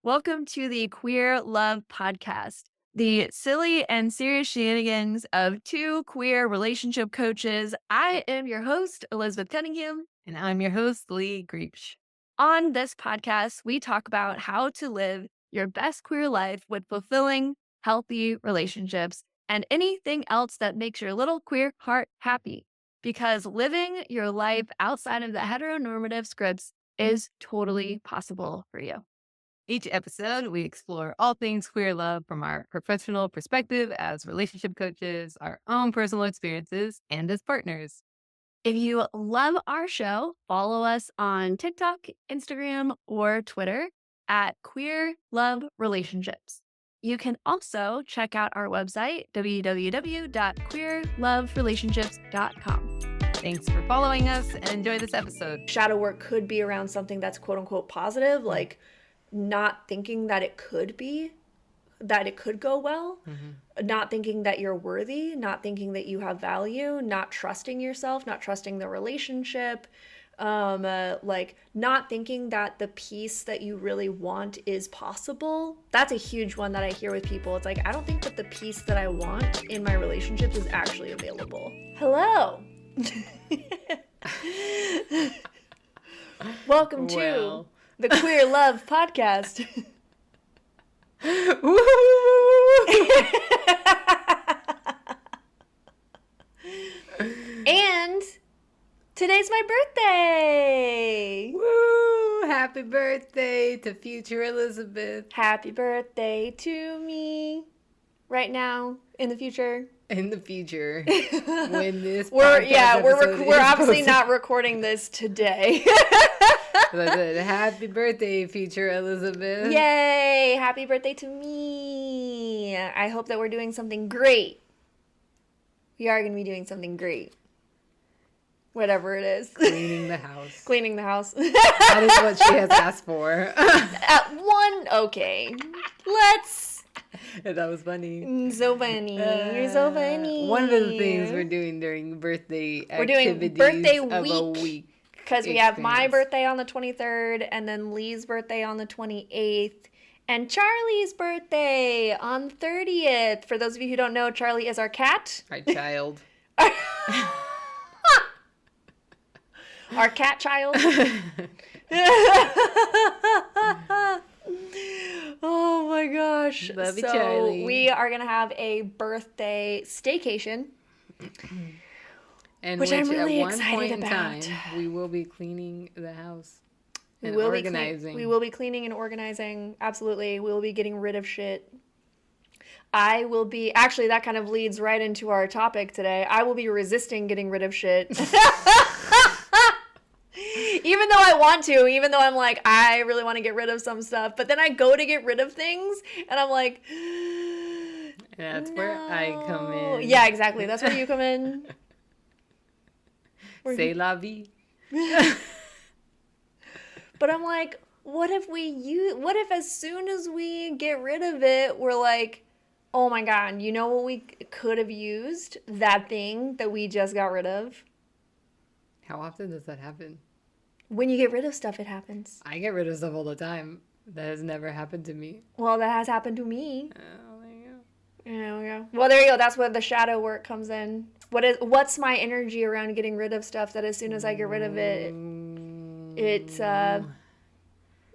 Welcome to the Queer Love Podcast, the silly and serious shenanigans of two queer relationship coaches. I am your host, Elizabeth Cunningham. And I'm your host, Lee Greeps. On this podcast, we talk about how to live your best queer life with fulfilling, healthy relationships and anything else that makes your little queer heart happy. Because living your life outside of the heteronormative scripts is totally possible for you. Each episode, we explore all things queer love from our professional perspective as relationship coaches, our own personal experiences, and as partners. If you love our show, follow us on TikTok, Instagram, or Twitter at Queer Love Relationships. You can also check out our website, www.queerloverelationships.com. Thanks for following us and enjoy this episode. Shadow work could be around something that's quote unquote positive, like not thinking that it could go well, not thinking that you're worthy, not thinking that you have value, not trusting yourself, not trusting the relationship, like not thinking that the peace that you really want is possible. That's a huge one that I hear with people. It's like, I don't think that the peace that I want in my relationships is actually available. Hello. Welcome to the Queer Love Podcast. And today's my birthday. Woo! Happy birthday to future Elizabeth. Happy birthday to me. Right now, in the future. In the future, when this we're episode obviously posted. not recording this today. Happy birthday, future Elizabeth. Yay! Happy birthday to me. I hope that we're doing something great. We are going to be doing something great. Whatever it is. Cleaning the house. Cleaning the house. That is what she has asked for. Okay. Let's. That was funny. So funny. You're so funny. One of the things we're doing during birthday We're doing activities birthday of a week. week. Because we have my birthday on the 23rd, and then Lee's birthday on the 28th, and Charlie's birthday on the 30th. For those of you who don't know, Charlie is our cat. Our child. Our cat child. Oh my gosh. Love you, so Charlie. we are going to have a birthday staycation. And Which I'm really at one excited point in about. time, we will be cleaning the house. We And will organizing. we will be cleaning and organizing. Absolutely. We will be getting rid of shit. I will be, actually, that kind of leads right into our topic today. I will be resisting getting rid of shit. Even though I want to, even though I'm like, I really want to get rid of some stuff. But then I go to get rid of things, and I'm like, That's where I come in. Yeah, exactly. That's where you come in. C'est la vie. But I'm like, what if as soon as we get rid of it, we're like, oh my God, you know what we could have used? That thing that we just got rid of. How often does that happen? When you get rid of stuff, it happens. I get rid of stuff all the time. That has never happened to me. Well, that has happened to me. Oh, there you go. There we go. Well, there you go. That's where the shadow work comes in. What's my energy around getting rid of stuff that as soon as I get rid of it,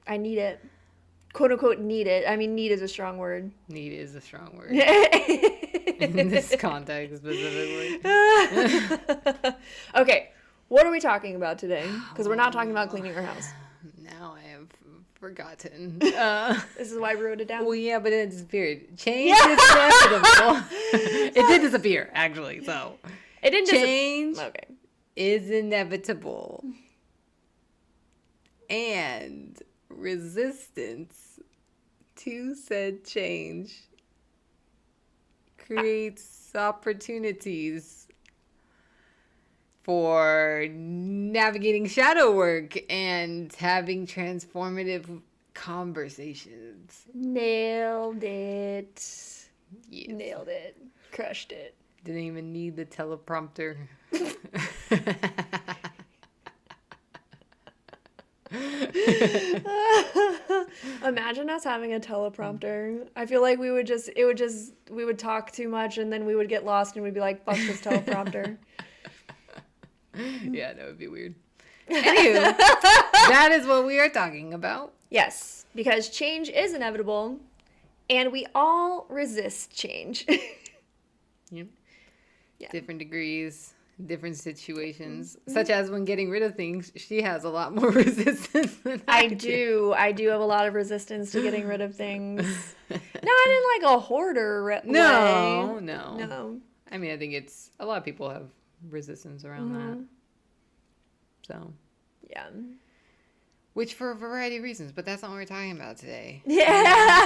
I need it. Quote unquote need it. I mean, need is a strong word. Need is a strong word. In this context specifically. Okay, what are we talking about today? Because we're not talking about cleaning our house. Now I have forgotten. This is why I wrote it down. Well, yeah, but it disappeared. Change is inevitable. It did disappear, actually. So It didn't change Okay. is inevitable, and resistance to said change creates opportunities for navigating shadow work and having transformative conversations. Nailed it. Yes. Nailed it. Crushed it. Didn't even need the teleprompter. Imagine us having a teleprompter. I feel like we would talk too much and then we would get lost and we'd be like, fuck this teleprompter. Yeah, that would be weird. Anywho, that is what we are talking about. Yes, because change is inevitable and we all resist change. Yep. Yeah. Different degrees, different situations, such as when getting rid of things, she has a lot more resistance than I do. I do have a lot of resistance to getting rid of things. Not in like a hoarder way. No. I mean, I think it's a lot of people have resistance around that. So, yeah. Which for a variety of reasons, but that's not what we're talking about today. Yeah.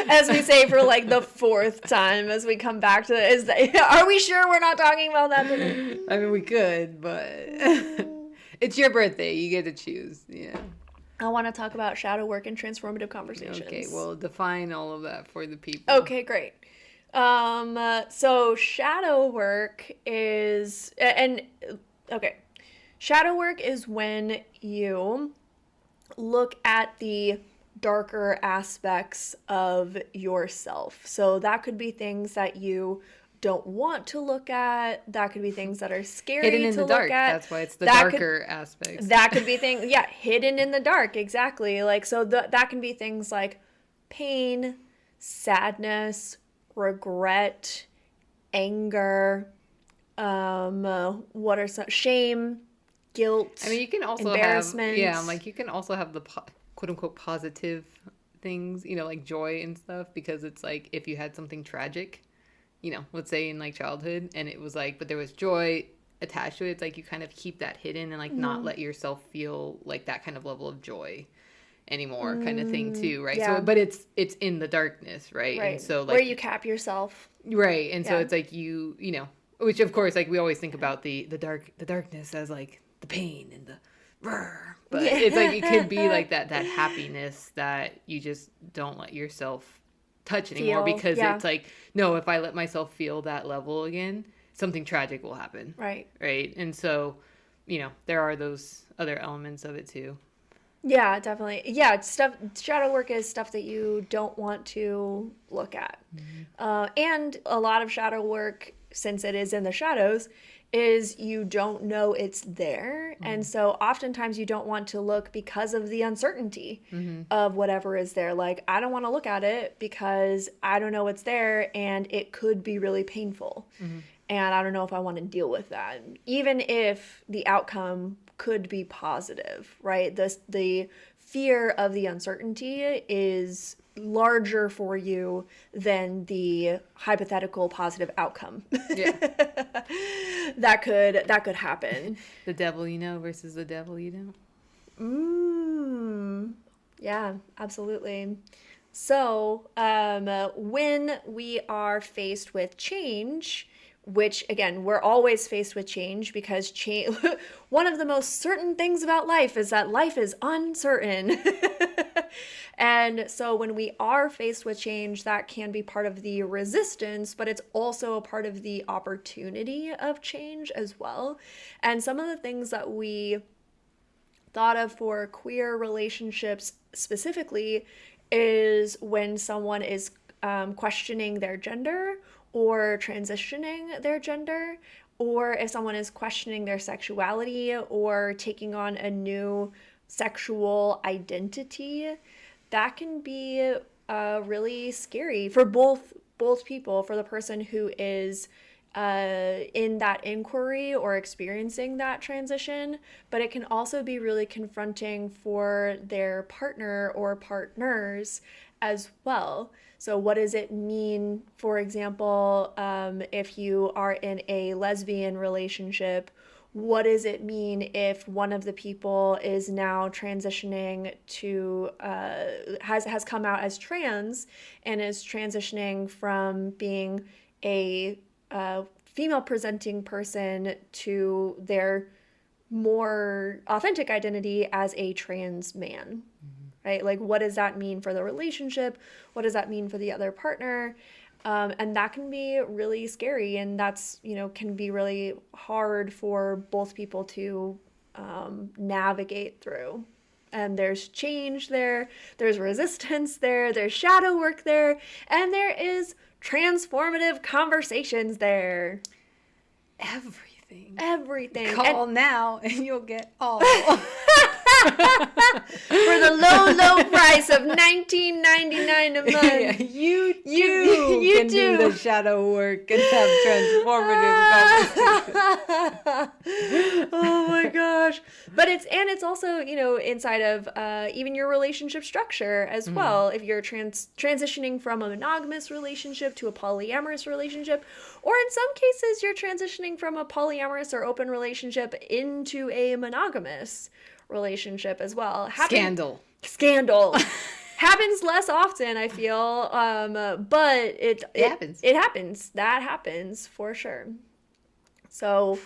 As we say for like the fourth time as we come back to it, are we sure we're not talking about that today? I mean, we could, but it's your birthday. You get to choose. Yeah. I want to talk about shadow work and transformative conversations. Okay, well, define all of that for the people. Okay, great. So shadow work is, shadow work is when you look at the darker aspects of yourself. So that could be things that you don't want to look at. That could be things that are scary hidden in to the look dark. at. That's why it's the darker aspects. That could be things, yeah, hidden in the dark, exactly. Like, so that can be things like pain, sadness, regret, anger, what are some, shame, guilt. I mean, you can also embarrassment. you can also have the quote unquote positive things, like joy and stuff, because it's like if you had something tragic, let's say in like childhood, and it was like, but there was joy attached to it. It's like you kind of keep that hidden and like not let yourself feel like that kind of level of joy anymore, kind of thing too, right? Yeah. So, but it's in the darkness, right? Right. And so like where you cap yourself. right, and so Yeah. it's like which of course like we always think about the darkness as like the pain and the but it's like it could be like that happiness that you just don't let yourself touch anymore, because it's like, no, if I let myself feel that level again, something tragic will happen. Right. And so there are those other elements of it too. Yeah, definitely. Yeah, shadow work is stuff that you don't want to look at. And a lot of shadow work, since it is in the shadows, is you don't know it's there. And so oftentimes you don't want to look because of the uncertainty of whatever is there. Like, I don't want to look at it because I don't know what's there and it could be really painful. And I don't know if I want to deal with that. Even if the outcome could be positive, right? The fear of the uncertainty is larger for you than the hypothetical positive outcome. Yeah. that could happen. The devil you know versus the devil you don't. Yeah, absolutely. So, when we are faced with change, which again, we're always faced with change, because one of the most certain things about life is that life is uncertain. And so when we are faced with change, that can be part of the resistance, but it's also a part of the opportunity of change as well. And some of the things that we thought of for queer relationships specifically is when someone is questioning their gender or transitioning their gender, or if someone is questioning their sexuality or taking on a new sexual identity. That can be really scary for both people, for the person who is in that inquiry or experiencing that transition, but it can also be really confronting for their partner or partners as well. So what does it mean, for example, if you are in a lesbian relationship? What does it mean if one of the people is now transitioning to, has come out as trans and is transitioning from being a female presenting person to their more authentic identity as a trans man, right? Like, what does that mean for the relationship? What does that mean for the other partner? And that can be really scary, and that's, can be really hard for both people to navigate through and there's change there, there's resistance there, there's shadow work there, and there is transformative conversations there. Everything. Everything. Call now and you'll get all. For the low price of $19.99 a month. Yeah, you can do the shadow work and have transformative conversations. Oh my gosh. But it's also, inside of even your relationship structure as well. If you're transitioning from a monogamous relationship to a polyamorous relationship, or in some cases you're transitioning from a polyamorous or open relationship into a monogamous relationship as well. Scandal. Happens less often, I feel, but it happens. It happens. That happens for sure. So,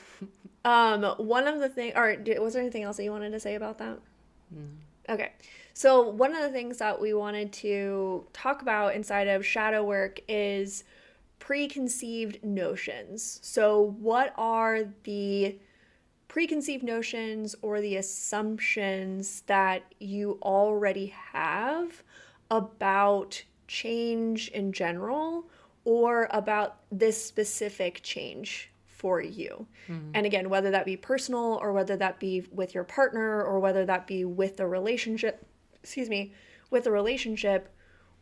one of the things, or was there anything else that you wanted to say about that? Okay. So one of the things that we wanted to talk about inside of shadow work is preconceived notions. So what are the preconceived notions or the assumptions that you already have about change in general or about this specific change for you? And again, whether that be personal or whether that be with your partner or whether that be with the relationship,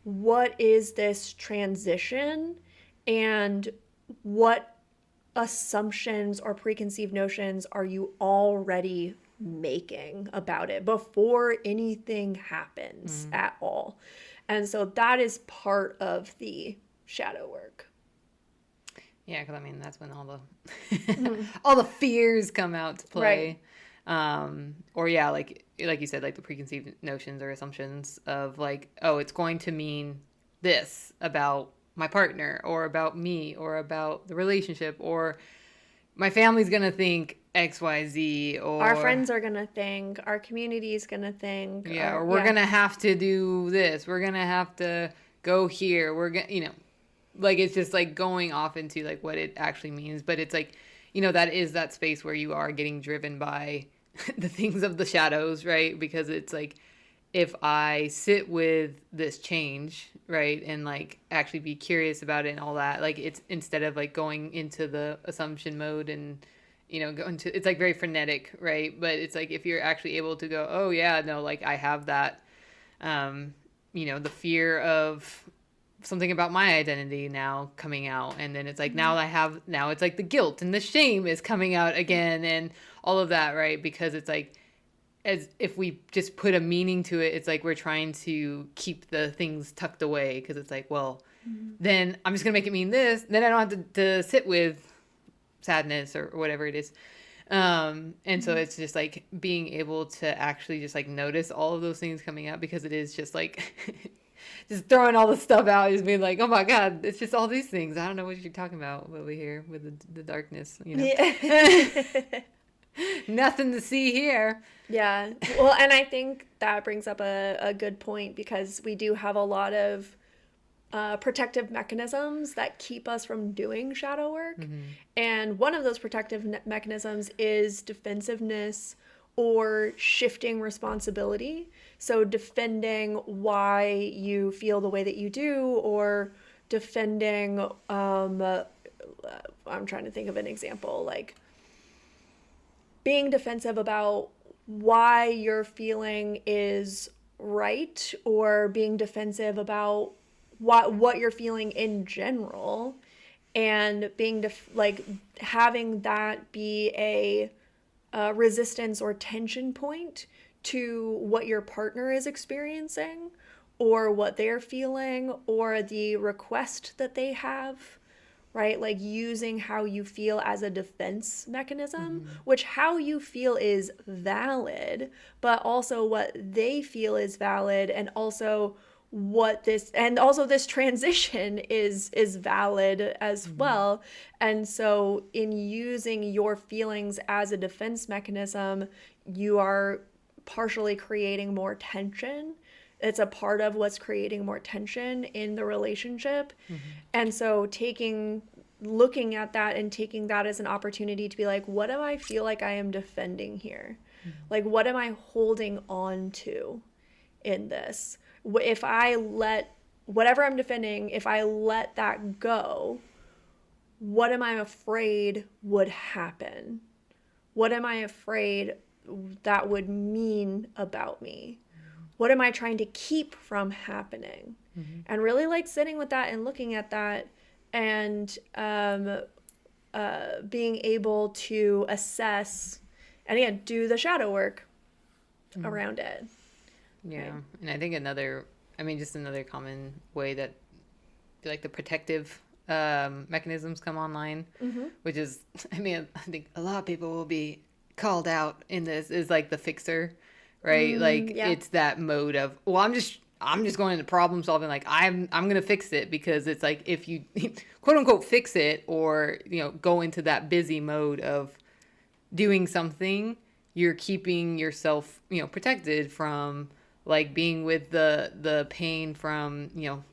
what is this transition and what assumptions or preconceived notions are you already making about it before anything happens at all? And so that is part of the shadow work. Yeah, because that's when all the all the fears come out to play. Right. Or yeah, like you said, like the preconceived notions or assumptions of like, oh, it's going to mean this about my partner or about me or about the relationship, or my family's gonna think XYZ, or our friends are gonna think, our community is gonna think, or we're gonna have to do this, we're gonna have to go here, we're gonna, like it's just like going off into like what it actually means. But it's like, that is that space where you are getting driven by the things of the shadows, right? Because it's like, if I sit with this change, right, and like actually be curious about it and all that, like it's instead of like going into the assumption mode and, going to, it's like very frenetic, right? But it's like, if you're actually able to go, oh yeah, no, like I have that, the fear of something about my identity now coming out. And then it's like, now it's like the guilt and the shame is coming out again and all of that, right? Because it's like, as if we just put a meaning to it, it's like we're trying to keep the things tucked away, because it's like, well, then I'm just going to make it mean this. Then I don't have to sit with sadness or whatever it is. And so it's just like being able to actually just like notice all of those things coming out, because it is just like just throwing all the stuff out, just being like, oh my God, it's just all these things. I don't know what you're talking about over here with the darkness, Yeah. Nothing to see here. Yeah. Well, and I think that brings up a good point, because we do have a lot of protective mechanisms that keep us from doing shadow work. And one of those protective mechanisms is defensiveness or shifting responsibility. So defending why you feel the way that you do, or defending, I'm trying to think of an example, like being defensive about why your feeling is right, or being defensive about what you're feeling in general, and being having that be a resistance or tension point to what your partner is experiencing, or what they're feeling, or the request that they have. Right? Like using how you feel as a defense mechanism, which how you feel is valid, but also what they feel is valid, and also this transition is valid as well. And so in using your feelings as a defense mechanism, you are partially creating more tension. It's a part of what's creating more tension in the relationship. And so looking at that and taking that as an opportunity to be like, what do I feel like I am defending here? Like, what am I holding on to in this? If I let whatever I'm defending, if I let that go, what am I afraid would happen? What am I afraid that would mean about me? What am I trying to keep from happening? And really like sitting with that and looking at that and being able to assess and again, do the shadow work around it. Yeah. Right. And I think just another common way that like the protective mechanisms come online, which is, I think a lot of people will be called out in this, is like the fixer, right? Like yeah. it's that mode of, well, I'm just going into problem solving. Like I'm going to fix it, because it's like, if you quote unquote fix it, or, go into that busy mode of doing something, you're keeping yourself, protected from like being with the pain from,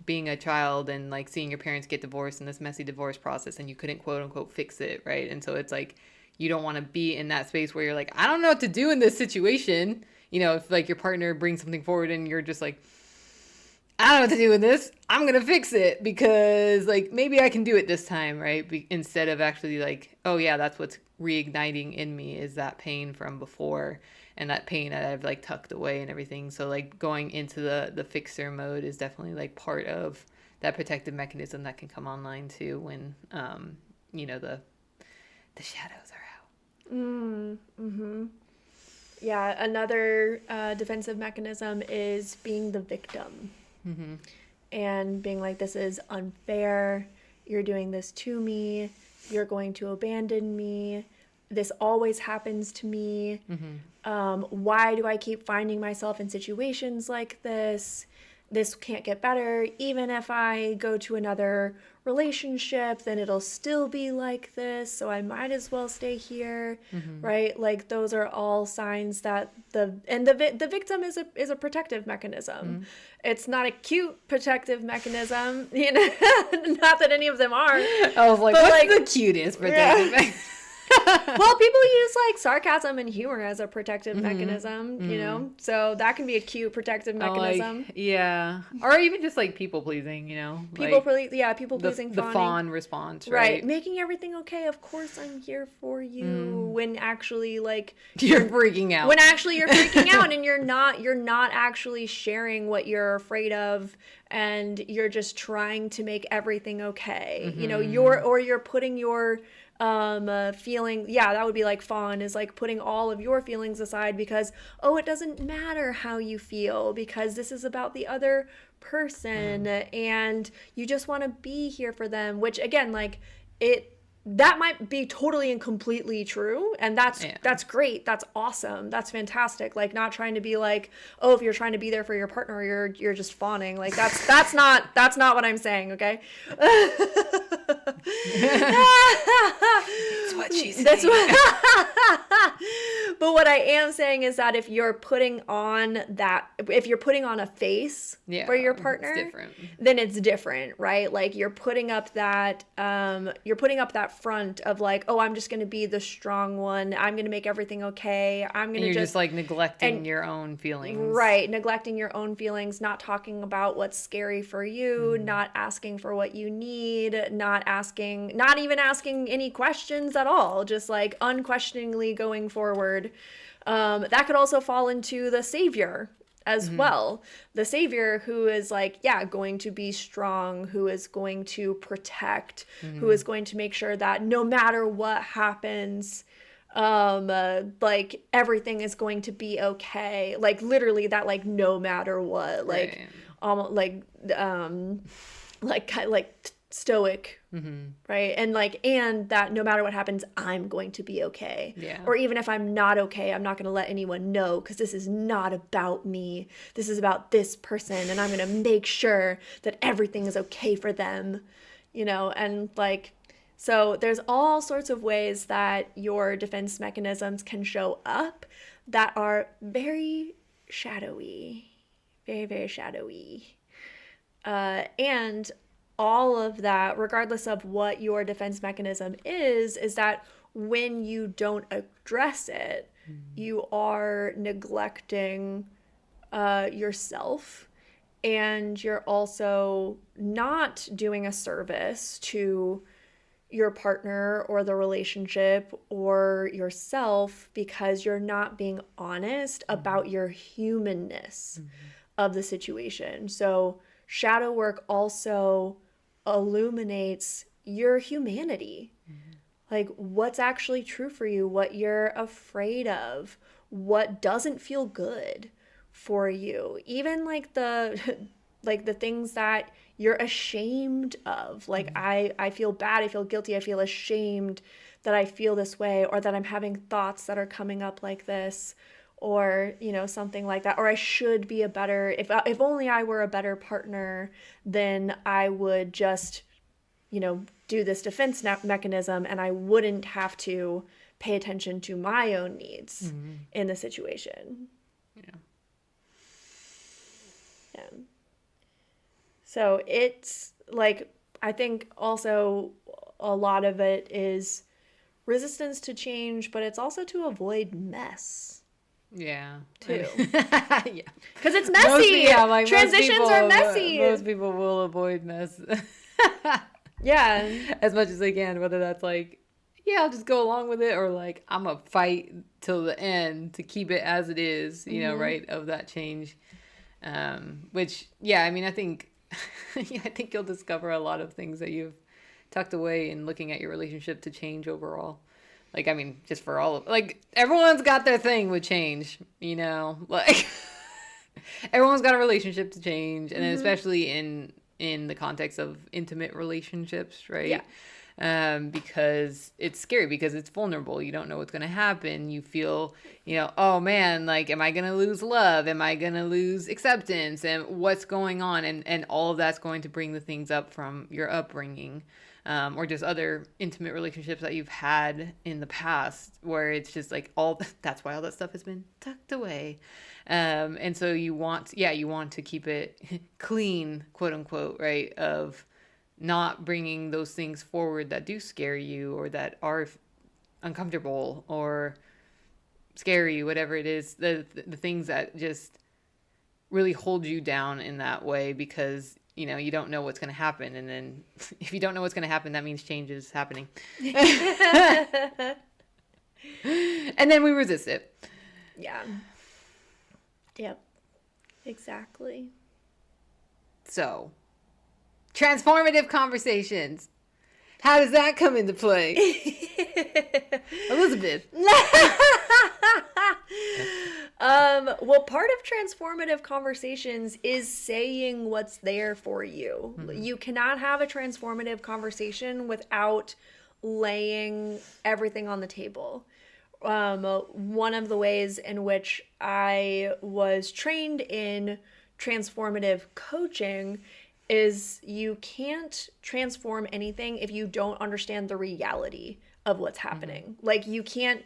being a child and like seeing your parents get divorced in this messy divorce process, and you couldn't quote unquote fix it, right? And so it's like, you don't want to be in that space where you're like, I don't know what to do in this situation. If like your partner brings something forward and you're just like, I don't know what to do with this, I'm going to fix it because like maybe I can do it this time, right? Instead of actually like, oh yeah, that's what's reigniting in me, is that pain from before, and that pain that I've like tucked away and everything. So like going into the fixer mode is definitely like part of that protective mechanism that can come online too when the shadows are out. Yeah, another defensive mechanism is being the victim. And being like, this is unfair, you're doing this to me, you're going to abandon me, this always happens to me. Why do I keep finding myself in situations like this? This can't get better. Even if I go to another relationship, then it'll still be like this, so I might as well stay here, right? Like those are all signs that the victim is a protective mechanism. It's not a cute protective mechanism, not that any of them are. I was like, what's the cutest protective mechanism? Well, people use like sarcasm and humor as a protective mechanism, so that can be a cute protective mechanism. Like, yeah, or even just like people pleasing, People like pleasing, the fawn response, right? right? Making everything okay. Of course, I'm here for you. When actually, like you're freaking out. When actually you're freaking out, and you're not actually sharing what you're afraid of, and you're just trying to make everything okay. You're putting your feeling, that would be like fawn, is like putting all of your feelings aside because, it doesn't matter how you feel because this is about the other person, and you just want to be here for them, which again, like that might be totally and completely true, and that's great, that's awesome, that's fantastic. Like, not trying to be like, if you're trying to be there for your partner, you're just fawning. Like that's not what I'm saying, okay? That's what she said. But what I am saying is that if you're putting on a face for your partner, it's different. Then it's different, right? Like you're putting up that front of like, I'm just going to be the strong one. I'm going to make everything okay. You're just like neglecting your own feelings. Right. Neglecting your own feelings, not talking about what's scary for you, not asking for what you need, not even asking any questions at all, just like unquestioningly going forward. That could also fall into the savior as well. The savior who is like, going to be strong, who is going to protect, who is going to make sure that no matter what happens, like everything is going to be okay. Like literally that, like no matter what, like almost like stoic, right? And that no matter what happens, I'm going to be okay. Yeah. Or even if I'm not okay, I'm not going to let anyone know because this is not about me. This is about this person, and I'm going to make sure that everything is okay for them, and like, so there's all sorts of ways that your defense mechanisms can show up that are very shadowy, very, very shadowy. And all of that, regardless of what your defense mechanism is that when you don't address it, You are neglecting yourself, and you're also not doing a service to your partner or the relationship or yourself because you're not being honest about your humanness of the situation. So, shadow work also illuminates your humanity. Like what's actually true for you, what you're afraid of, what doesn't feel good for you. Even like the like the things that you're ashamed of. Like I feel bad, I feel guilty, I feel ashamed that I feel this way, or that I'm having thoughts that are coming up like this, or something like that. Or I should be a better, if only I were a better partner, then I would just do this defense mechanism and I wouldn't have to pay attention to my own needs in the situation. Yeah. Yeah. So it's like, I think also a lot of it is resistance to change, but it's also to avoid mess. Yeah. Too. Yeah. Because it's messy. Like transitions are messy. Most people will avoid mess. Yeah. As much as they can, whether that's like, yeah, I'll just go along with it, or like, I'm going to fight till the end to keep it as it is, right, of that change. Which, yeah, I mean, I think, I think you'll discover a lot of things that you've tucked away in looking at your relationship to change overall. Like, I mean, just for all of, like, everyone's got their thing with change, like, everyone's got a relationship to change, and especially in the context of intimate relationships, right? Yeah. Because it's scary, because it's vulnerable. You don't know what's going to happen. You feel, oh man, like, am I going to lose love? Am I going to lose acceptance? And what's going on? And all of that's going to bring the things up from your upbringing, or just other intimate relationships that you've had in the past, where it's just like that's why all that stuff has been tucked away. And so you want to keep it clean, quote unquote, right? Of not bringing those things forward that do scare you, or that are uncomfortable or scary, whatever it is, the things that just really hold you down in that way, because you don't know what's going to happen. And then if you don't know what's going to happen, that means change is happening. And then we resist it. Yeah. Yep. Exactly. So, transformative conversations. How does that come into play? Elizabeth. Well, part of transformative conversations is saying what's there for you. You cannot have a transformative conversation without laying everything on the table. One of the ways in which I was trained in transformative coaching is you can't transform anything if you don't understand the reality of what's happening. Like you can't,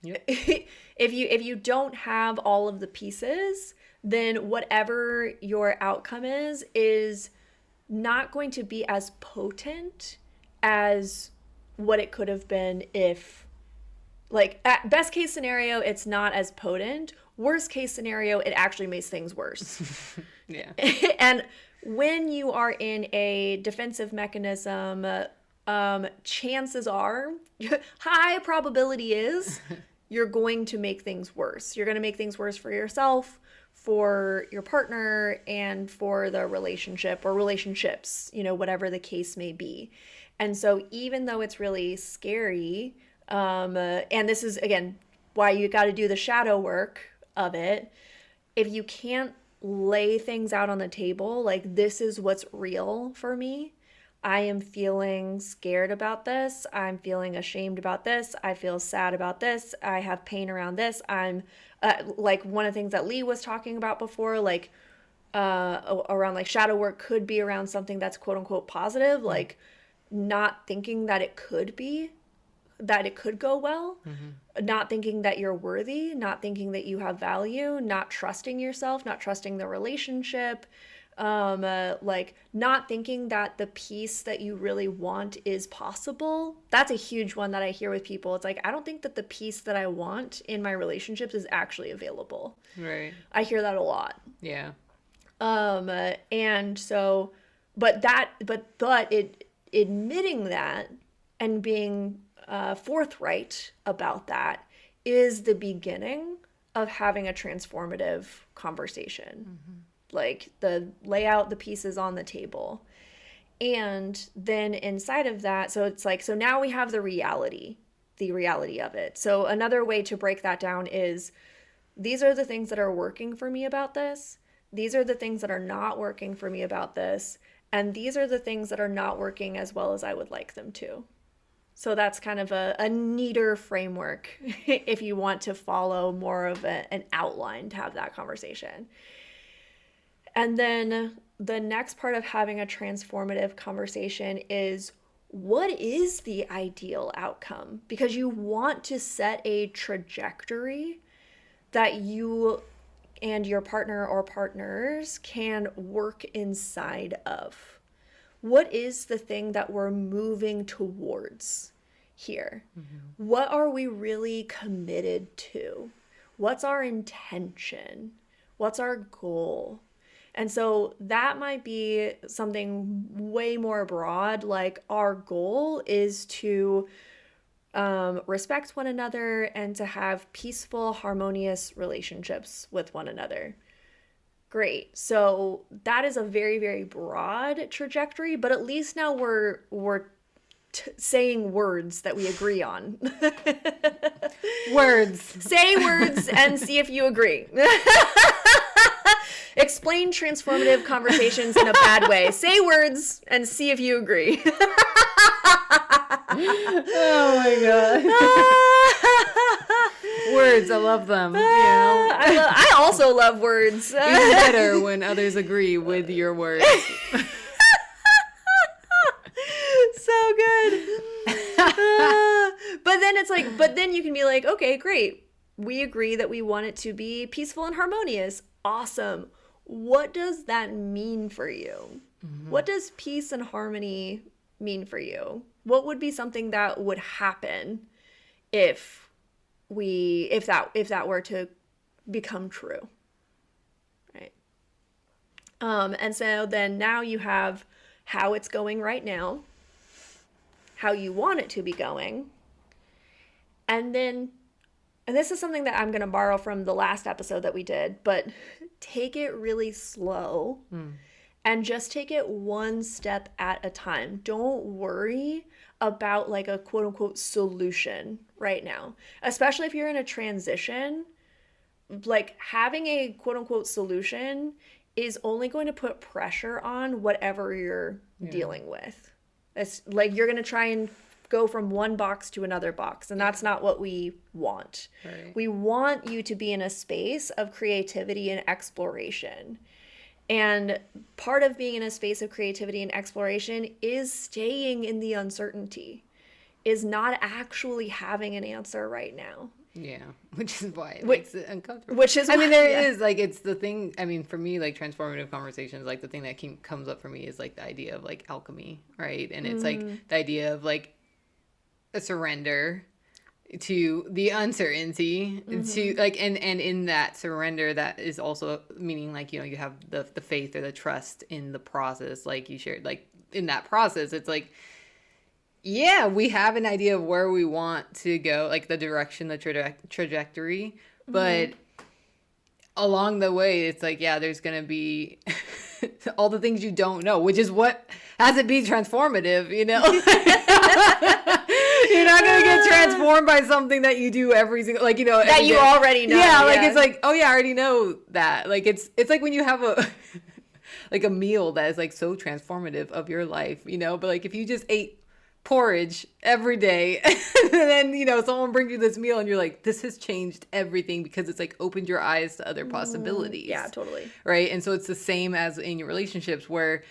if you don't have all of the pieces, then whatever your outcome is not going to be as potent as what it could have been if, like, at best case scenario, it's not as potent. Worst case scenario, it actually makes things worse. Yeah. And when you are in a defensive mechanism, chances are, high probability is, you're going to make things worse. You're going to make things worse for yourself, for your partner, and for the relationship or relationships, whatever the case may be. And so even though it's really scary, and this is, again, why you got to do the shadow work of it, if you can't lay things out on the table, like, this is what's real for me. I am feeling scared about this. I'm feeling ashamed about this. I feel sad about this. I have pain around this. I'm like one of the things that Lee was talking about before, like around like shadow work could be around something that's quote unquote positive, like not thinking that it could go well, not thinking that you're worthy, not thinking that you have value, not trusting yourself, not trusting the relationship, Like not thinking that the peace that you really want is possible. That's a huge one that I hear with people. It's like, I don't think that the peace that I want in my relationships is actually available. Right. I hear that a lot. Yeah. And so, but it admitting that and being forthright about that is the beginning of having a transformative conversation. Mm-hmm. Like the lay out the pieces on the table. And then inside of that, so it's like, so now we have the reality of it. So another way to break that down is these are the things that are working for me about this. These are the things that are not working for me about this. And these are the things that are not working as well as I would like them to. So that's kind of a neater framework if you want to follow more of an outline to have that conversation. And then the next part of having a transformative conversation is, what is the ideal outcome? Because you want to set a trajectory that you and your partner or partners can work inside of. What is the thing that we're moving towards here? Mm-hmm. What are we really committed to? What's our intention? What's our goal? And so that might be something way more broad, like our goal is to respect one another and to have peaceful, harmonious relationships with one another. Great. So that is a very, very broad trajectory, but at least now we're saying words that we agree on. Words. Say words and see if you agree. Explain transformative conversations in a bad way. Say words and see if you agree. Oh my god. Words, I love them. I also love words. Even better when others agree with your words. So good. But then it's like, but then you can be like, okay, great. We agree that we want it to be peaceful and harmonious. Awesome. What does that mean for you? Mm-hmm. What does peace and harmony mean for you? What would be something that would happen if that were to become true? Right. And so then now you have how it's going right now, how you want it to be going, and this is something that I'm going to borrow from the last episode that we did, but take it really slow and just take it one step at a time. Don't worry about like a quote unquote solution right now, especially if you're in a transition. Like having a quote unquote solution is only going to put pressure on whatever you're dealing with. It's like you're going to try and go from one box to another box, and that's not what we want. Right. We want you to be in a space of creativity and exploration. And part of being in a space of creativity and exploration is staying in the uncertainty, is not actually having an answer right now. Yeah, which is why it makes it uncomfortable. Which is, I mean, there is like, it's the thing. I mean, for me, like transformative conversations, like the thing that comes up for me is like the idea of like alchemy, right? And it's like the idea of like a surrender to the uncertainty, to like, and in that surrender, that is also meaning like, you know, you have the faith or the trust in the process, like you shared, like in that process, it's like, yeah, we have an idea of where we want to go, like the direction, the trajectory, but along the way, it's like, yeah, there's going to be all the things you don't know, which is what has it be transformative, you know? You're not going to get transformed by something that you do every single, like, you know. That you already know. Yeah, like, it's like, oh yeah, I already know that. Like, it's like when you have a, like a meal that is like so transformative of your life, you know? But like, if you just ate porridge every day and then, you know, someone brings you this meal and you're like, this has changed everything because it's like opened your eyes to other possibilities. Yeah, totally. Right. And so it's the same as in your relationships where,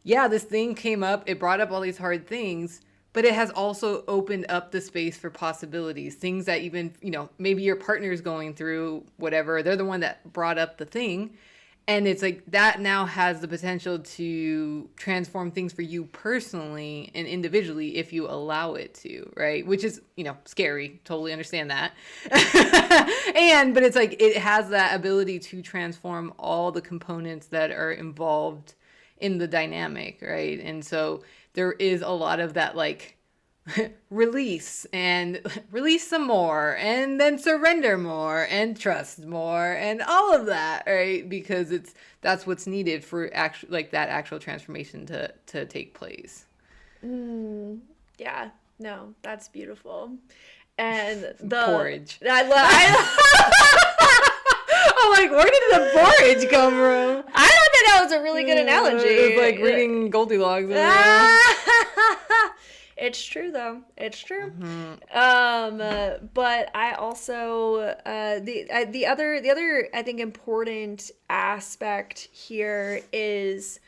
yeah, this thing came up, it brought up all these hard things, but it has also opened up the space for possibilities, things that even, you know, maybe your partner's going through whatever, they're the one that brought up the thing. And it's like that now has the potential to transform things for you personally and individually if you allow it to, right? Which is, scary. Totally understand that. But it's like it has that ability to transform all the components that are involved in the dynamic, right? And so there is a lot of that, like, release and release some more and then surrender more and trust more and all of that, right? Because that's what's needed for that actual transformation to take place. Yeah, no, that's beautiful. And the porridge. I'm like, where did the porridge come from? I don't think that was a really good analogy. It's like reading Goldilocks. It's true though. It's true. Mm-hmm. But I also the other I think important aspect here is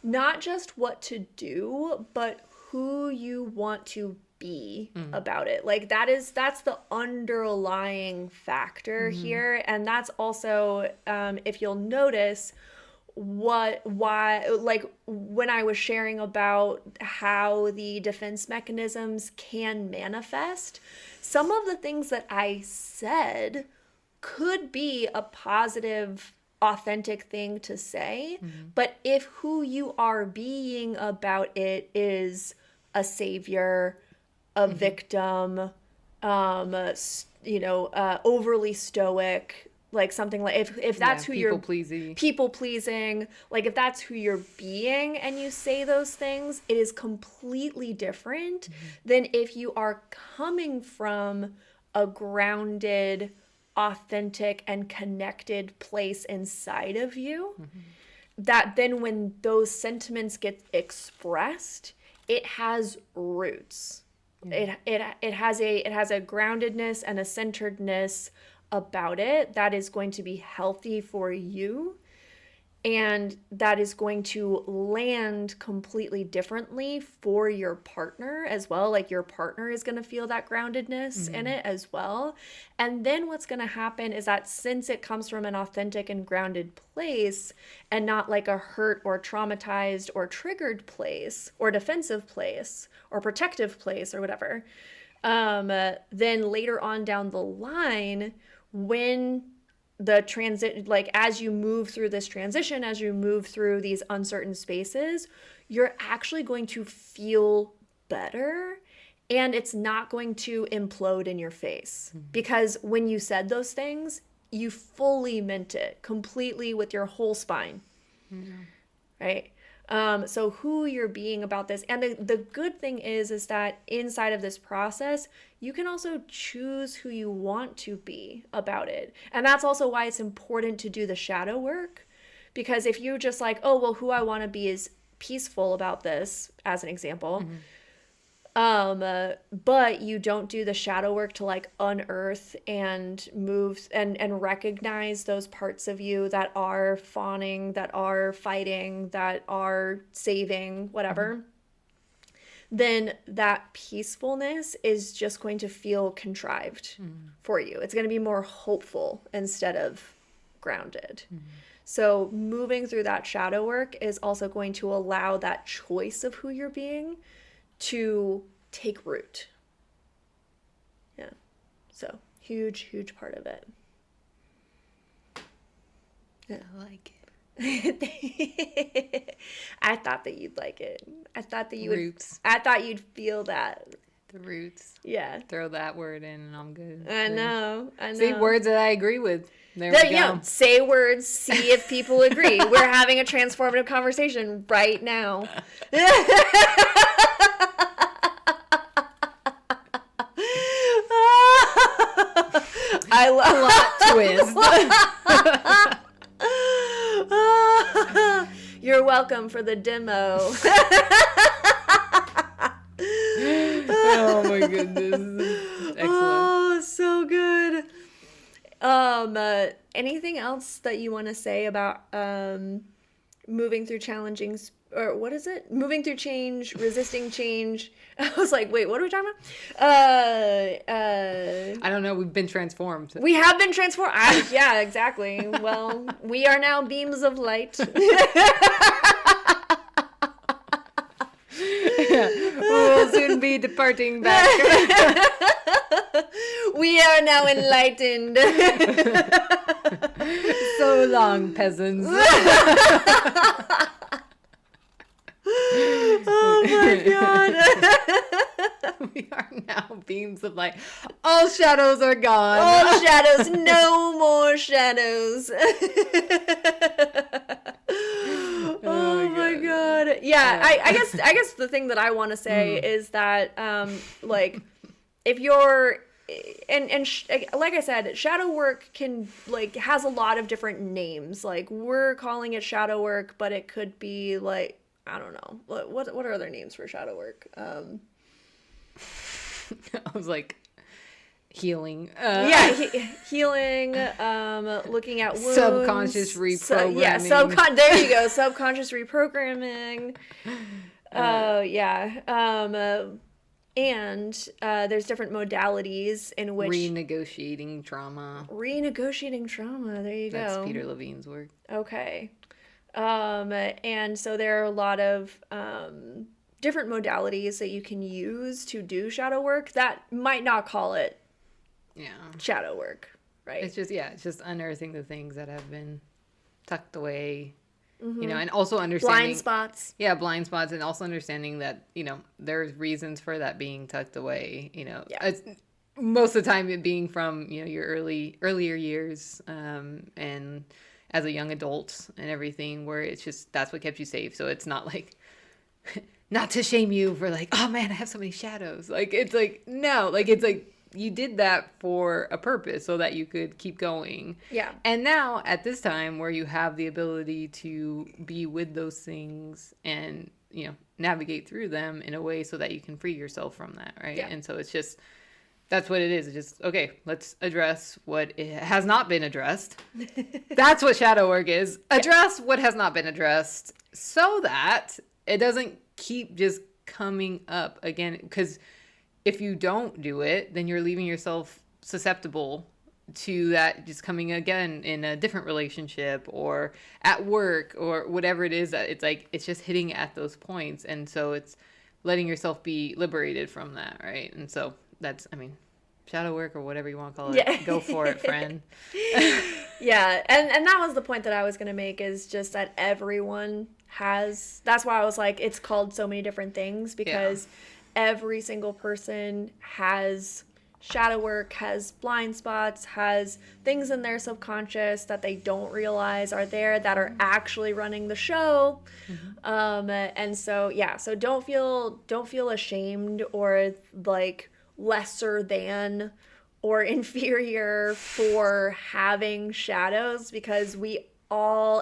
not just what to do, but who you want to be about it. Like that's the underlying factor here, and that's also if you'll notice why like when I was sharing about how the defense mechanisms can manifest, some of the things that I said could be a positive, authentic thing to say, but if who you are being about it is a savior, a victim, overly stoic, like something like if that's who you're people pleasing, like if that's who you're being and you say those things, it is completely different than if you are coming from a grounded, authentic and connected place inside of you, that then when those sentiments get expressed, it has roots. It has a groundedness and a centeredness about it that is going to be healthy for you, and that is going to land completely differently for your partner as well. Like your partner is going to feel that groundedness in it as well. And then what's going to happen is that since it comes from an authentic and grounded place and not like a hurt or traumatized or triggered place or defensive place or protective place or whatever, then later on down the line, when the transit, like as you move through this transition, as you move through these uncertain spaces, you're actually going to feel better, and it's not going to implode in your face, because when you said those things, you fully meant it completely with your whole spine, right? So who you're being about this, and the good thing is that inside of this process, you can also choose who you want to be about it. And that's also why it's important to do the shadow work, because if you're just like, oh, well, who I want to be is peaceful about this, as an example, but you don't do the shadow work to like unearth and move and recognize those parts of you that are fawning, that are fighting, that are saving, whatever, then that peacefulness is just going to feel contrived for you. It's going to be more hopeful instead of grounded. So moving through that shadow work is also going to allow that choice of who you're being to take root. Yeah. So huge part of it. Yeah. I like it. I thought that you'd like it. I thought that you roots. I thought you'd feel that. The roots. Yeah. Throw that word in and I'm good. I know. See, words that I agree with. There we go. Say words, see if people agree. We're having a transformative conversation right now. I love twist. You're welcome for the demo. Oh my goodness. Excellent. Oh, so good. Anything else that you want to say about moving through challenging or what is it? Moving through change, resisting change. I was like, wait, what are we talking about? I don't know. We've been transformed. We have been transformed. Yeah, exactly. Well, we are now beams of light. We'll soon be departing back. We are now enlightened. So long, peasants. Oh my god. We are now beams of light. All shadows are gone. All shadows, no more shadows. Oh my god. Yeah, I guess the thing that I want to say is that like if you're like I said, shadow work can like has a lot of different names. Like we're calling it shadow work, but it could be like, I don't know. What are other names for shadow work? I was like, healing. Healing, looking at wounds. Subconscious reprogramming. There you go. Subconscious reprogramming. And there's different modalities in which... Renegotiating trauma. There you go. That's Peter Levine's work. Okay. And so there are a lot of different modalities that you can use to do shadow work that might not call it shadow work, right? It's just unearthing the things that have been tucked away, and also understanding blind spots. Yeah, blind spots, and also understanding that, there's reasons for that being tucked away, It's, most of the time it being from, your earlier years, and as a young adult and everything, where it's just, that's what kept you safe. So it's not like, not to shame you for like, oh man, I have so many shadows. Like, it's like, no, like, it's like, you did that for a purpose so that you could keep going. Yeah. And now at this time where you have the ability to be with those things and, navigate through them in a way so that you can free yourself from that. Right. Yeah. And so it's just, that's what it is. It's just, okay, let's address what has not been addressed. That's what shadow work is. Address what has not been addressed so that it doesn't keep just coming up again. Because if you don't do it, then you're leaving yourself susceptible to that just coming again in a different relationship or at work or whatever it is, that it's like, it's just hitting at those points. And so it's letting yourself be liberated from that. Right. And so that's, shadow work or whatever you want to call it. Yeah. Go for it, friend. Yeah. And that was the point that I was going to make, is just that everyone has, that's why I was like, it's called so many different things, because every single person has shadow work, has blind spots, has things in their subconscious that they don't realize are there, that are actually running the show. And so, so don't feel ashamed or like lesser than or inferior for having shadows, because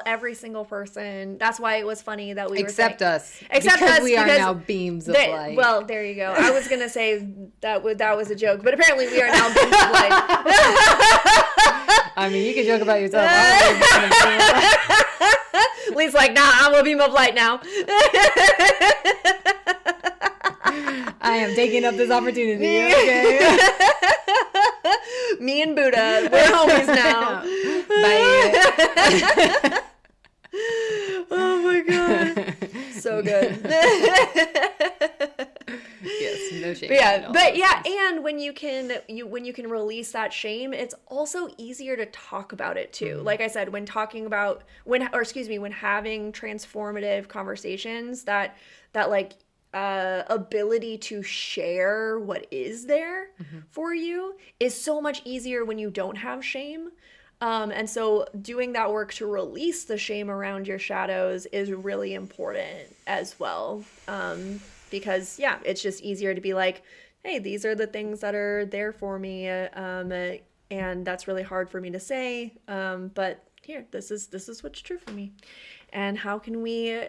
every single person, that's why it was funny that we except were saying, us because we are now beams of light. Well, there you go. I was gonna say that was a joke, but apparently we are now beams of light. You can joke about yourself. Lee's like, nah, I'm a beam of light now. I am taking up this opportunity. Okay. Me and Buddha, we're homies now. Bye. Oh my god, so good. Yes, no shame. And when you can release that shame, it's also easier to talk about it too. Like I said, when having transformative conversations, that like ability to share what is there for you is so much easier when you don't have shame. And so doing that work to release the shame around your shadows is really important as well. Because it's just easier to be like, hey, these are the things that are there for me. And that's really hard for me to say. But here, this is what's true for me. And how can we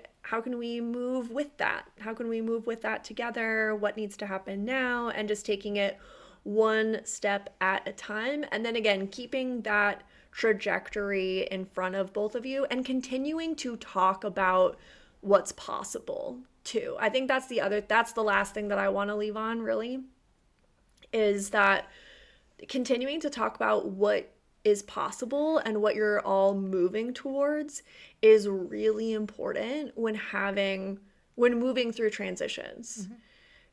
move with that? How can we move with that together? What needs to happen now? And just taking it one step at a time. And then again, keeping that trajectory in front of both of you and continuing to talk about what's possible too. I think that's the last thing that I want to leave on, really, is that continuing to talk about what is possible and what you're all moving towards is really important when moving through transitions. Mm-hmm.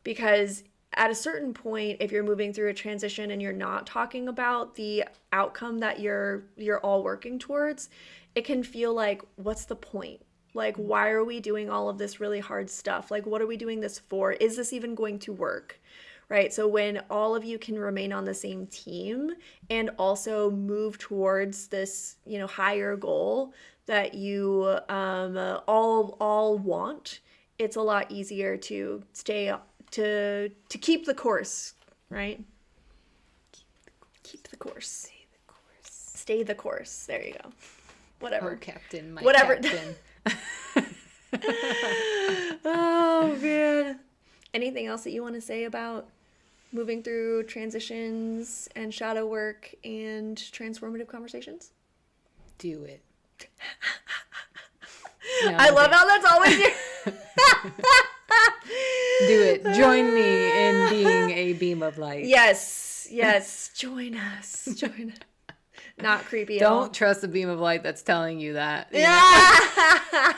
Because at a certain point, if you're moving through a transition and you're not talking about the outcome that you're all working towards, it can feel like, what's the point? Like, why are we doing all of this really hard stuff? Like, what are we doing this for? Is this even going to work? Right? So when all of you can remain on the same team and also move towards this, higher goal that you all want, it's a lot easier to stay to keep the course, right? Keep the course. Stay the course. There you go. Whatever. Oh, Captain, my Whatever. Captain. Oh, man. Anything else that you want to say about moving through transitions and shadow work and transformative conversations? Do it. I love how that's always your... Do it. Join me in being a beam of light. Yes. Join us. Not creepy at all. Don't trust the beam of light that's telling you that. No.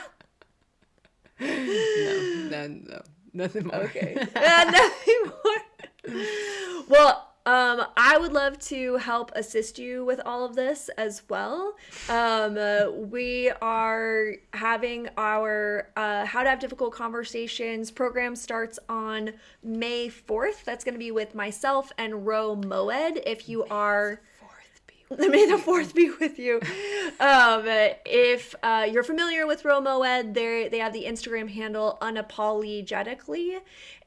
Nothing more. Okay. Nothing more. Well, I would love to help assist you with all of this as well. We are having our How to Have Difficult Conversations program starts on May 4th. That's going to be with myself and Ro Moed. If you are... May the 4th be with you. If you're familiar with Ro Moed, they have the Instagram handle Unapologetically,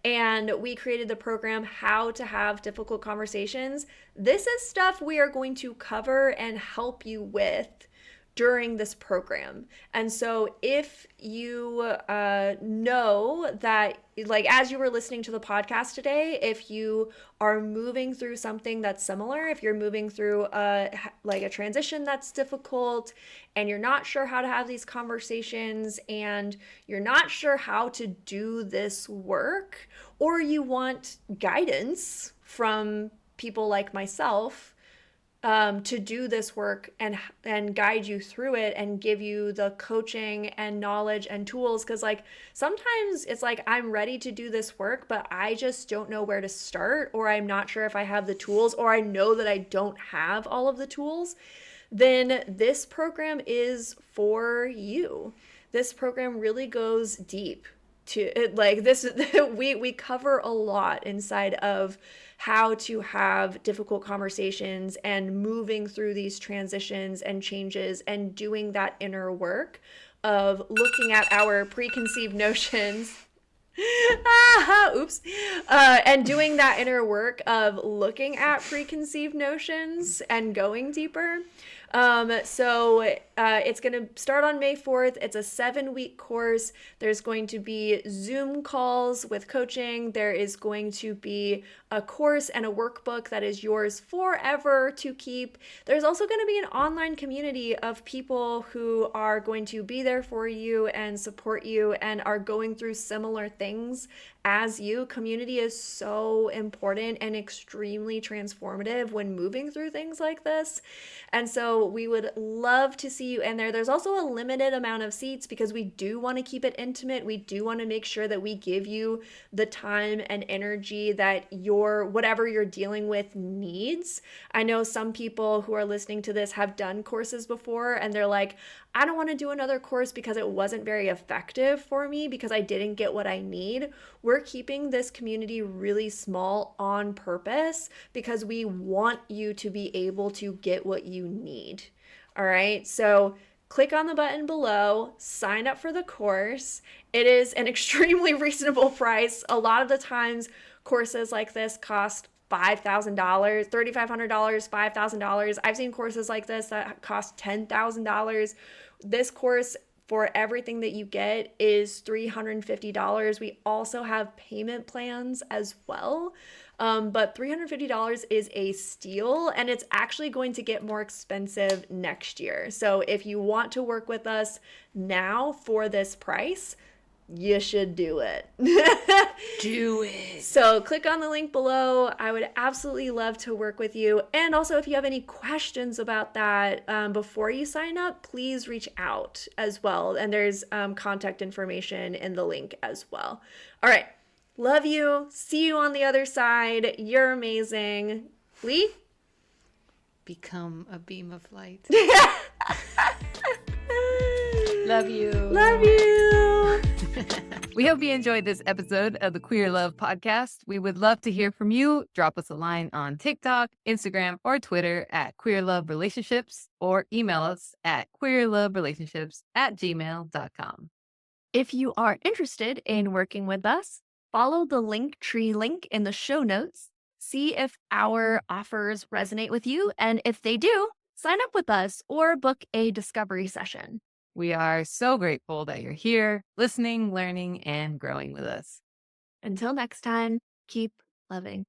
and we created the program How to Have Difficult Conversations. This is stuff we are going to cover and help you with during this program. And so if you know that, like, as you were listening to the podcast today, if you are moving through something that's similar, if you're moving through a transition that's difficult and you're not sure how to have these conversations and you're not sure how to do this work, or you want guidance from people like myself to do this work and guide you through it and give you the coaching and knowledge and tools. Because sometimes it's like, I'm ready to do this work, but I just don't know where to start, or I'm not sure if I have the tools, or I know that I don't have all of the tools. Then this program is for you. This program really goes deep to this. We cover a lot inside of how to have difficult conversations and moving through these transitions and changes and doing that inner work of looking at our preconceived notions. Oops. And doing that inner work of looking at preconceived notions and going deeper. So it's going to start on May 4th. It's a 7-week course. There's going to be Zoom calls with coaching. There is going to be a course and a workbook that is yours forever to keep. There's also going to be an online community of people who are going to be there for you and support you and are going through similar things as you. Community is so important and extremely transformative when moving through things like this. And so we would love to see you in there. There's also a limited amount of seats because we do want to keep it intimate. We do want to make sure that we give you the time and energy that whatever you're dealing with needs. I know some people who are listening to this have done courses before and they're like, I don't want to do another course because it wasn't very effective for me because I didn't get what I need. We're keeping this community really small on purpose because we want you to be able to get what you need. All right. So click on the button below, sign up for the course. It is an extremely reasonable price. A lot of the times courses like this cost $5,000, $3,500, $5,000. I've seen courses like this that cost $10,000. This course, for everything that you get, is $350. We also have payment plans as well. But $350 is a steal, and it's actually going to get more expensive next year. So if you want to work with us now for this price, you should do it. Do it. So click on the link below. I would absolutely love to work with you. And also, if you have any questions about that before you sign up, please reach out as well. And there's contact information in the link as well. All right. Love you. See you on the other side. You're amazing. Lee? Become a beam of light. Love you. Love you. We hope you enjoyed this episode of the Queer Love Podcast. We would love to hear from you. Drop us a line on TikTok, Instagram, or Twitter at Queer Love Relationships, or email us at queerloverelationships@gmail.com. If you are interested in working with us, follow the Linktree link in the show notes. See if our offers resonate with you. And if they do, sign up with us or book a discovery session. We are so grateful that you're here, listening, learning, and growing with us. Until next time, keep loving.